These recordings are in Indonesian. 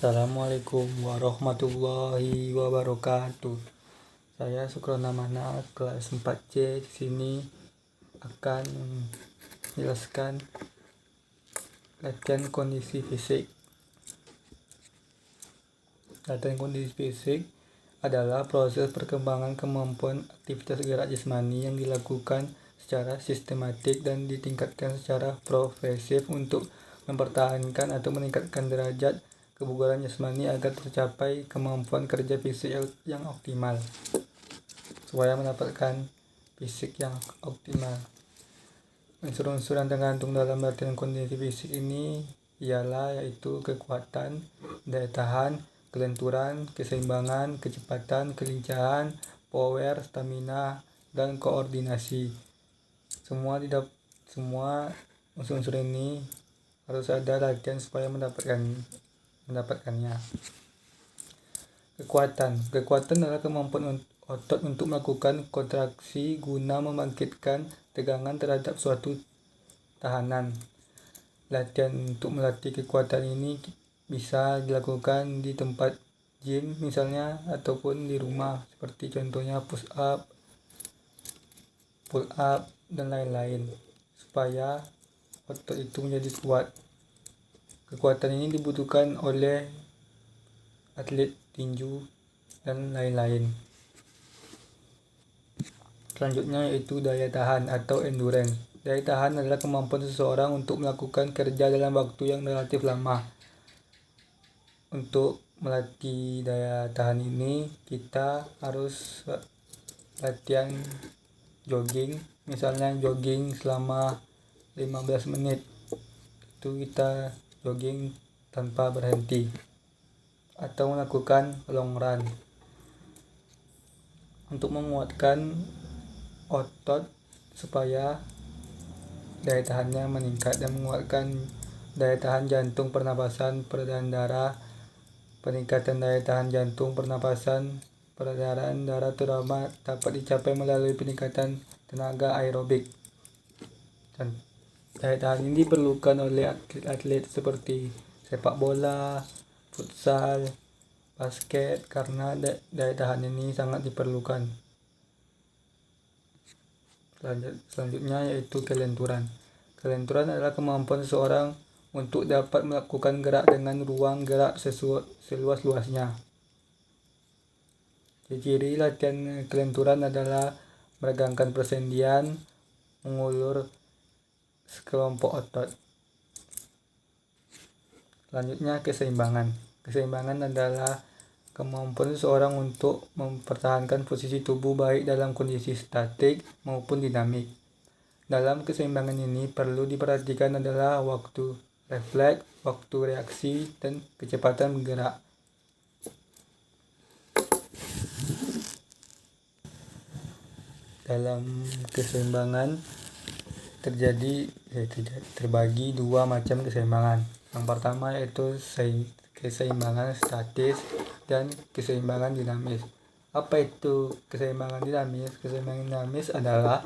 Assalamualaikum warahmatullahi wabarakatuh. Saya Sukrona Mana, kelas 4C. Di sini akan menjelaskan latihan kondisi fisik. Latihan kondisi fisik adalah proses perkembangan kemampuan aktivitas gerak jasmani yang dilakukan secara sistematik dan ditingkatkan secara progresif untuk mempertahankan atau meningkatkan derajat kebugaran jasmani agar tercapai kemampuan kerja fisik yang optimal. Supaya mendapatkan fisik yang optimal, unsur-unsur yang tergantung dalam latihan kondisi fisik ini yaitu kekuatan, daya tahan, kelenturan, keseimbangan, kecepatan, kelincahan, power, stamina, dan koordinasi. Semua unsur-unsur ini harus ada latihan supaya mendapatkannya. Kekuatan adalah kemampuan otot untuk melakukan kontraksi guna membangkitkan tegangan terhadap suatu tahanan. Latihan untuk melatih kekuatan ini bisa dilakukan di tempat gym misalnya, ataupun di rumah, seperti contohnya push up, pull up, dan lain-lain, supaya otot itu menjadi kuat. Kekuatan ini dibutuhkan oleh atlet tinju dan lain-lain. Selanjutnya yaitu daya tahan atau endurance. Daya tahan adalah kemampuan seseorang untuk melakukan kerja dalam waktu yang relatif lama. Untuk melatih daya tahan ini, kita harus latihan jogging, misalnya jogging selama 15 menit. Itu kita jogging tanpa berhenti, atau melakukan long run. Untuk menguatkan otot supaya daya tahannya meningkat dan menguatkan daya tahan jantung, pernapasan, peredaran darah. Peningkatan daya tahan jantung, pernapasan, peredaran darah terutama dapat dicapai melalui peningkatan tenaga aerobik. Dan daya tahan ini diperlukan oleh atlet-atlet seperti sepak bola, futsal, basket, karena daya tahan ini sangat diperlukan. Selanjutnya yaitu kelenturan. Kelenturan adalah kemampuan seseorang untuk dapat melakukan gerak dengan ruang gerak seluas-luasnya. Ciri latihan kelenturan adalah meregangkan persendian, mengulur sekelompok otot. Selanjutnya keseimbangan. Keseimbangan adalah kemampuan seseorang untuk mempertahankan posisi tubuh baik dalam kondisi statik maupun dinamik. Dalam keseimbangan ini perlu diperhatikan adalah waktu refleks, waktu reaksi, dan kecepatan bergerak. Dalam keseimbangan terbagi dua macam keseimbangan. Yang pertama yaitu keseimbangan statis dan keseimbangan dinamis. Apa itu keseimbangan dinamis? Keseimbangan dinamis adalah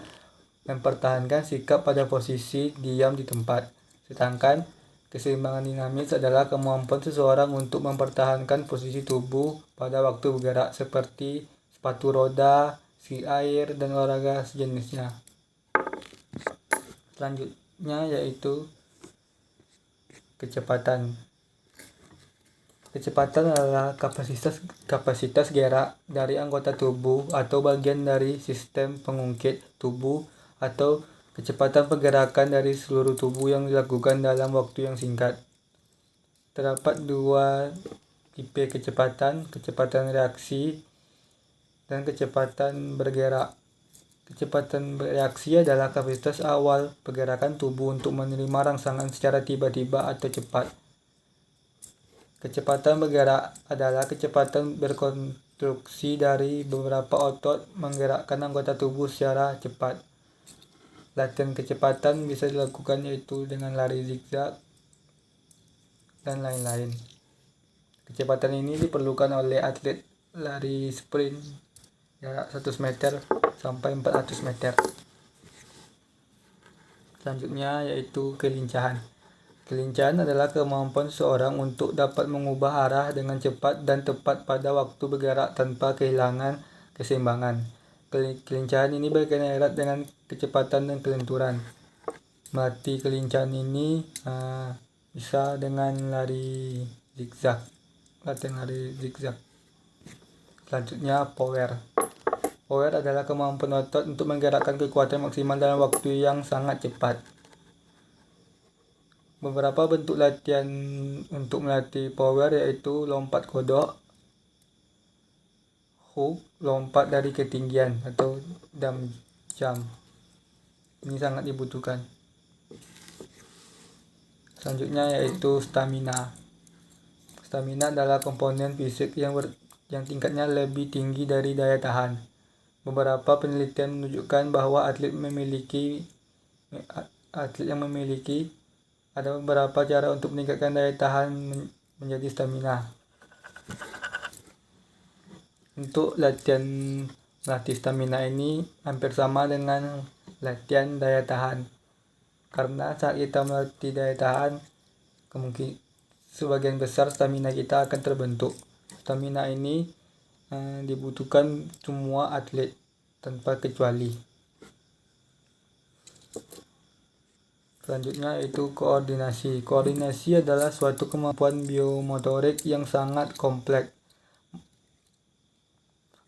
mempertahankan sikap pada posisi diam di tempat. Sedangkan keseimbangan dinamis adalah kemampuan seseorang untuk mempertahankan posisi tubuh pada waktu bergerak, seperti sepatu roda, ski air, dan olahraga sejenisnya. Selanjutnya yaitu kecepatan. Kecepatan adalah kapasitas gerak dari anggota tubuh atau bagian dari sistem pengungkit tubuh, atau kecepatan pergerakan dari seluruh tubuh yang dilakukan dalam waktu yang singkat. Terdapat dua tipe kecepatan reaksi dan kecepatan bergerak. Kecepatan bereaksi adalah kapasitas awal pergerakan tubuh untuk menerima rangsangan secara tiba-tiba atau cepat. Kecepatan bergerak adalah kecepatan berkonstruksi dari beberapa otot menggerakkan anggota tubuh secara cepat. Latihan kecepatan bisa dilakukan yaitu dengan lari zigzag dan lain-lain. Kecepatan ini diperlukan oleh atlet lari sprint jarak 100 meter sampai 400 meter. Selanjutnya yaitu kelincahan. Kelincahan adalah kemampuan seseorang untuk dapat mengubah arah dengan cepat dan tepat pada waktu bergerak tanpa kehilangan keseimbangan. Kelincahan ini berkaitan erat dengan kecepatan dan kelenturan. Melatih kelincahan ini bisa dengan lari zigzag, latihan lari zigzag. Selanjutnya power. Power adalah kemampuan otot untuk menggerakkan kekuatan maksimal dalam waktu yang sangat cepat. Beberapa bentuk latihan untuk melatih power yaitu lompat kodok, hook, lompat dari ketinggian atau dump jump. Ini sangat dibutuhkan. Selanjutnya yaitu stamina. Stamina adalah komponen fisik yang tingkatnya lebih tinggi dari daya tahan. Beberapa penelitian menunjukkan bahwa atlet yang memiliki ada beberapa cara untuk meningkatkan daya tahan menjadi stamina. Untuk melatih stamina ini hampir sama dengan latihan daya tahan. Karena saat kita melatih daya tahan, kemungkinan sebagian besar stamina kita akan terbentuk. Stamina ini dibutuhkan semua atlet tanpa kecuali. Selanjutnya yaitu koordinasi. Koordinasi adalah suatu kemampuan biomotorik yang sangat kompleks.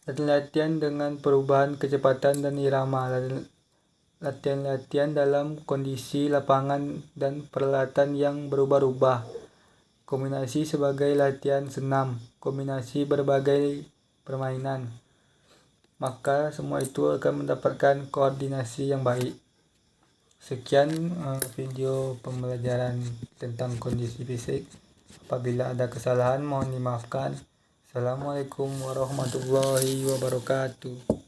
Latihan dengan perubahan kecepatan dan irama. Latihan dalam kondisi lapangan dan peralatan yang berubah-ubah. Kombinasi sebagai latihan senam. Kombinasi berbagai permainan. Maka semua itu akan mendapatkan koordinasi yang baik. Sekian video pembelajaran tentang kondisi fisik. Apabila ada kesalahan mohon dimaafkan. Assalamualaikum warahmatullahi wabarakatuh.